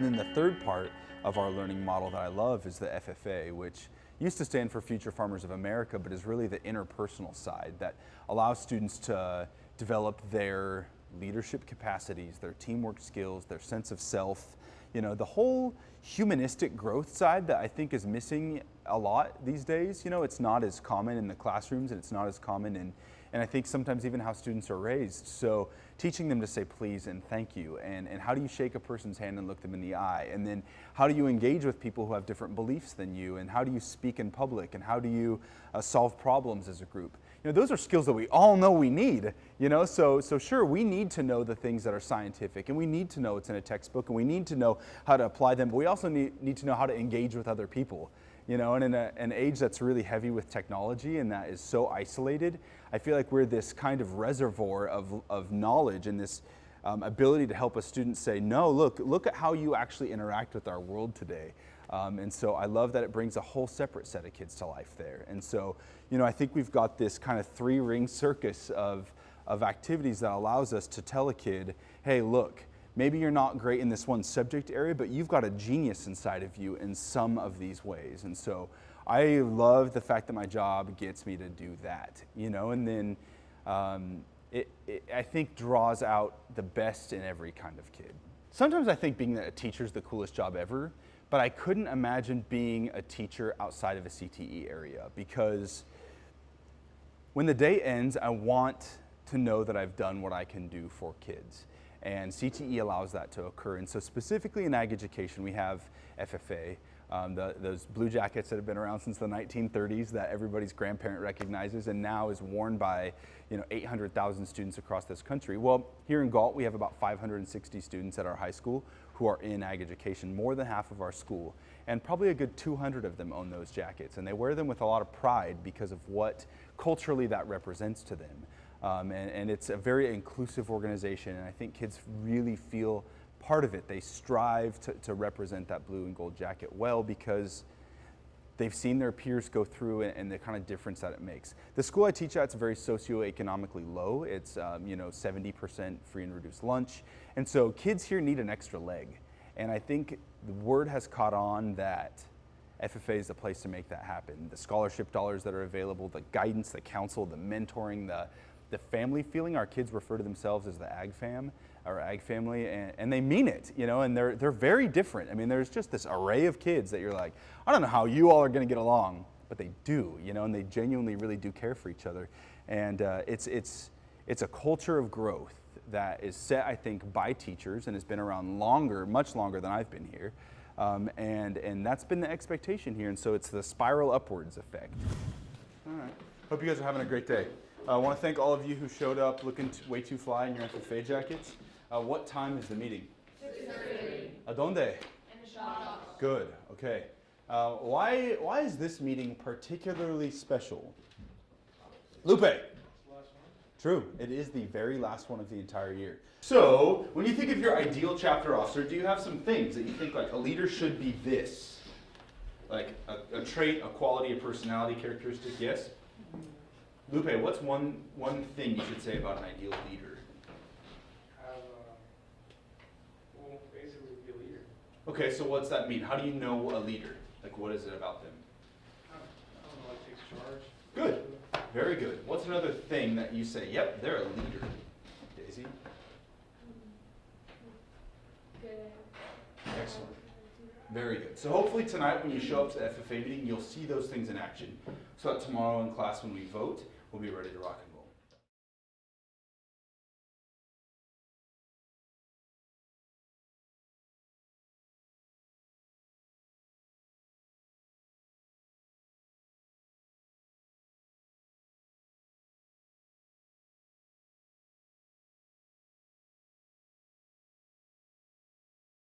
And then the third part of our learning model that I love is the FFA, which used to stand for Future Farmers of America, but is really the interpersonal side that allows students to develop their leadership capacities, their teamwork skills, their sense of self, the whole humanistic growth side that I think is missing a lot these days. It's not as common in the classrooms, and it's not as common and I think sometimes even how students are raised. So teaching them to say please and thank you, and how do you shake a person's hand and look them in the eye, and then how do you engage with people who have different beliefs than you, and how do you speak in public, and how do you solve problems as a group. Those are skills that we all know we need, so sure, we need to know the things that are scientific, and we need to know it's in a textbook, and we need to know how to apply them, but we also need to know how to engage with other people. And in an age that's really heavy with technology and that is so isolated, I feel like we're this kind of reservoir of knowledge and this ability to help a student say, no, look at how you actually interact with our world today. And so I love that it brings a whole separate set of kids to life there. And so, I think we've got this kind of three-ring circus of activities that allows us to tell a kid, hey, look, maybe you're not great in this one subject area, but you've got a genius inside of you in some of these ways. And so I love the fact that my job gets me to do that, and then it I think draws out the best in every kind of kid. Sometimes I think being a teacher is the coolest job ever, but I couldn't imagine being a teacher outside of a CTE area, because when the day ends, I want to know that I've done what I can do for kids. And CTE allows that to occur. And so specifically in ag education, we have FFA, those blue jackets that have been around since the 1930s that everybody's grandparent recognizes and now is worn by 800,000 students across this country. Well, here in Galt, we have about 560 students at our high school who are in ag education, more than half of our school. And probably a good 200 of them own those jackets. And they wear them with a lot of pride because of what culturally that represents to them. And it's a very inclusive organization, and I think kids really feel part of it. They strive to represent that blue and gold jacket well because they've seen their peers go through it and the kind of difference that it makes. The school I teach at is very socioeconomically low. It's 70% free and reduced lunch, and so kids here need an extra leg. And I think the word has caught on that FFA is the place to make that happen. The scholarship dollars that are available, the guidance, the counsel, the mentoring, the family feeling. Our kids refer to themselves as the ag fam or ag family, and they mean it, and they're very different. I mean, there's just this array of kids that you're like, I don't know how you all are going to get along, but they do, and they genuinely really do care for each other. And it's a culture of growth that is set, I think, by teachers and has been around longer, much longer than I've been here. And that's been the expectation here, and so it's the spiral upwards effect. All right. Hope you guys are having a great day. I want to thank all of you who showed up looking way too fly in your FFA jackets. What time is the meeting? 6:30. Adonde? In the shop. Good, okay. Why is this meeting particularly special? Lupe? True, it is the very last one of the entire year. So, when you think of your ideal chapter officer, do you have some things that you think like a leader should be this? Like a trait, a quality, a personality characteristic, yes? Lupe, what's one thing you should say about an ideal leader? Basically be a leader. Okay, so what's that mean? How do you know a leader? Like, what is it about them? I don't know, like takes charge. Good, very good. What's another thing that you say, yep, they're a leader? Daisy? Good. Excellent. Very good. So hopefully tonight when you show up to the FFA meeting, you'll see those things in action. So that tomorrow in class when we vote, we'll be ready to rock and